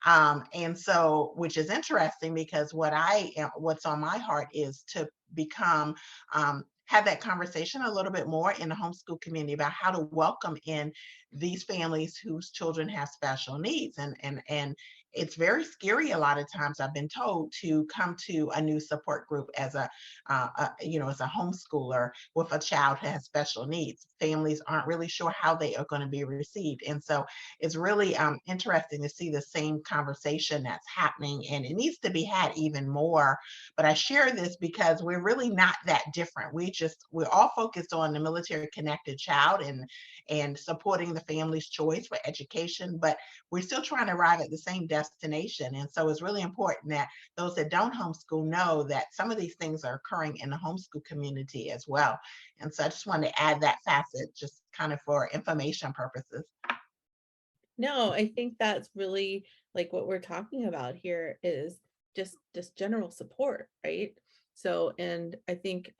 And so, which is interesting, because what's on my heart is to become, have that conversation a little bit more in the homeschool community about how to welcome in these families whose children have special needs. And it's very scary a lot of times, I've been told, to come to a new support group as as a homeschooler with a child who has special needs. Families aren't really sure how they are going to be received. And so it's really interesting to see the same conversation that's happening, and it needs to be had even more. But I share this because we're really not that different. We're all focused on the military connected child and supporting the family's choice for education, but we're still trying to arrive at the same destination. And so it's really important that those that don't homeschool know that some of these things are occurring in the homeschool community as well. And so I just wanted to add that facet, just kind of for information purposes. No, I think that's really like what we're talking about here is just general support, right? So, and I think,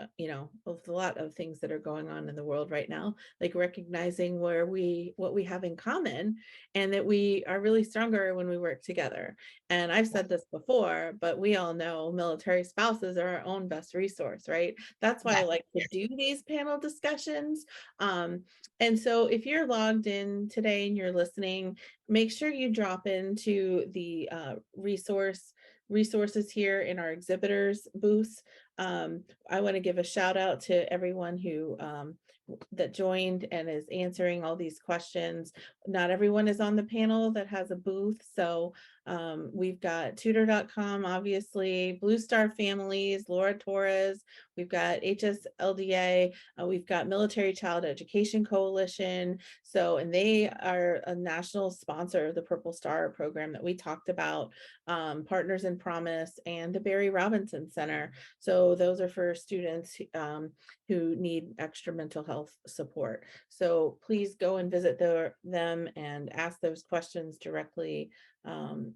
with a lot of things that are going on in the world right now, like recognizing what we have in common, and that we are really stronger when we work together. And I've said this before, but we all know military spouses are our own best resource, right? That's why I like to do these panel discussions. And so if you're logged in today and you're listening, make sure you drop into the resources here in our exhibitors booths. I want to give a shout out to everyone who that joined and is answering all these questions. Not everyone is on the panel that has a booth. So we've got tutor.com, obviously, Blue Star Families, Laura Torres, we've got HSLDA, we've got Military Child Education Coalition. So, and they are a national sponsor of the Purple Star program that we talked about, Partners in Promise, and the Barry Robinson Center. So those are for students who need extra mental health support. So please go and visit them and ask those questions directly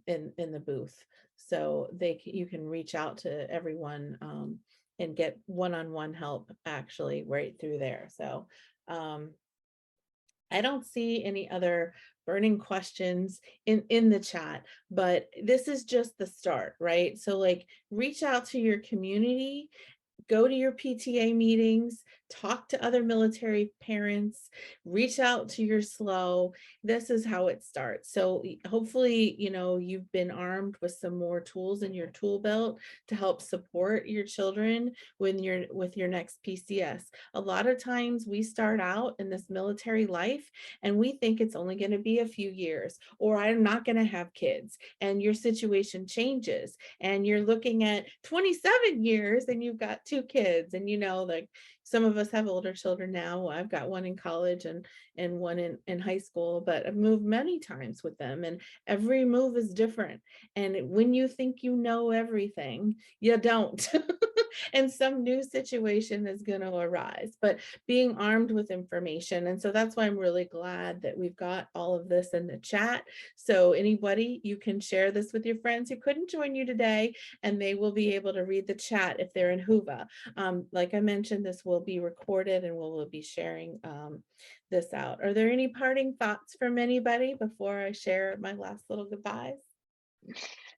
in the booth. So you can reach out to everyone and get one-on-one help actually right through there. So I don't see any other burning questions in the chat, but this is just the start, right? So like reach out to your community, go to your PTA meetings, talk to other military parents, reach out to your SLO. This is how it starts. So hopefully, you know, you've been armed with some more tools in your tool belt to help support your children when you're with your next PCS. A lot of times we start out in this military life and we think it's only going to be a few years, or I'm not going to have kids, and your situation changes and you're looking at 27 years and you've got 2 kids. And you know, like some of us have older children now. I've got one in college and one in high school, but I've moved many times with them, and every move is different. And when you think you know everything, you don't. And some new situation is going to arise, but being armed with information. And so that's why I'm really glad that we've got all of this in the chat. So anybody, you can share this with your friends who couldn't join you today, and they will be able to read the chat if they're in Hoover. Like I mentioned, this will be recorded and we'll be sharing this out. Are there any parting thoughts from anybody before I share my last little goodbyes?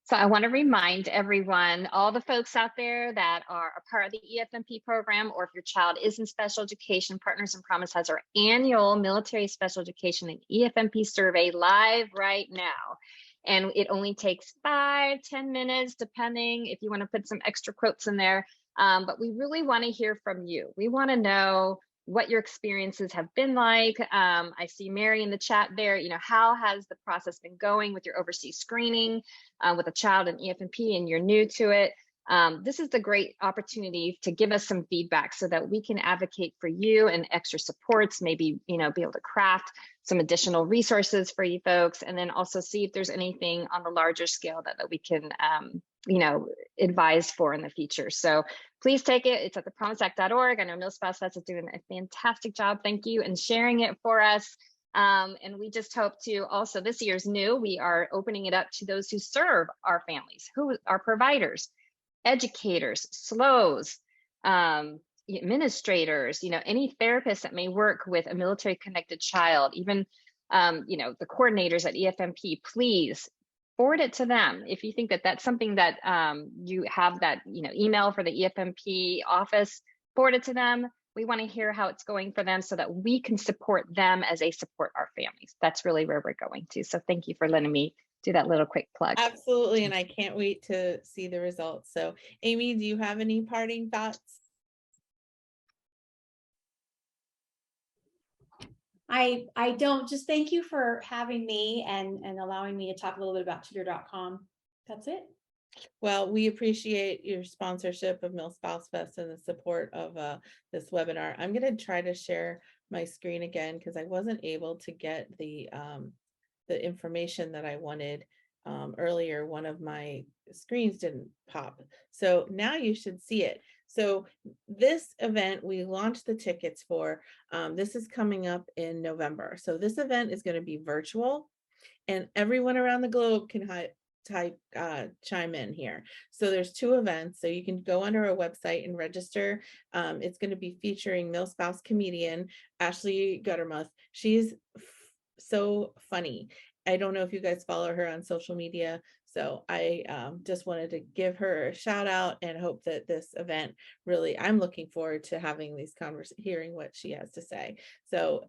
So I want to remind everyone, all the folks out there that are a part of the EFMP program, or if your child is in special education, Partners in Promise has our annual military special education and EFMP survey live right now. And it only takes 5-10 minutes, depending if you want to put some extra quotes in there. But we really want to hear from you. We want to know what your experiences have been like. I see Mary in the chat there. You know, how has the process been going with your overseas screening with a child in EFMP and you're new to it? This is the great opportunity to give us some feedback so that we can advocate for you and extra supports, maybe, you know, be able to craft some additional resources for you folks, and then also see if there's anything on the larger scale that we can, you know, advise for in the future. So please take it. It's at thepromiseact.org. I know MilSpouseFest is doing a fantastic job. Thank you, and sharing it for us. And we just hope to also, this year's new, we are opening it up to those who serve our families, who are providers, educators, SLOs, administrators, you know, any therapist that may work with a military connected child, even, you know, the coordinators at EFMP, please forward it to them. If you think that that's something that you have that, you know, email for the EFMP office, forward it to them. We want to hear how it's going for them so that we can support them as they support our families. That's really where we're going to. So thank you for letting me do that little quick plug. Absolutely. And I can't wait to see the results. So Amy, do you have any parting thoughts? I don't. Just thank you for having me and allowing me to talk a little bit about tutor.com. That's it. Well, we appreciate your sponsorship of MilSpouseFest and the support of this webinar. I'm going to try to share my screen again because I wasn't able to get the information that I wanted earlier. One of my screens didn't pop. So now you should see it. So this event, we launched the tickets for, this is coming up in November. So this event is going to be virtual, and everyone around the globe can chime in here. So there's 2 events. So you can go under our website and register. It's going to be featuring MilSpouse comedian Ashley Guttermuth. She's so funny. I don't know if you guys follow her on social media. So I just wanted to give her a shout out and hope that this event really, I'm looking forward to having these hearing what she has to say. So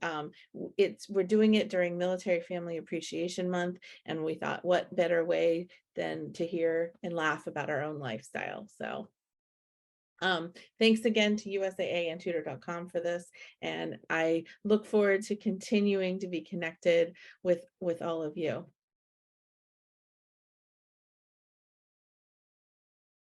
we're doing it during Military Family Appreciation Month. And we thought, what better way than to hear and laugh about our own lifestyle. So thanks again to USAA and tutor.com for this. And I look forward to continuing to be connected with all of you.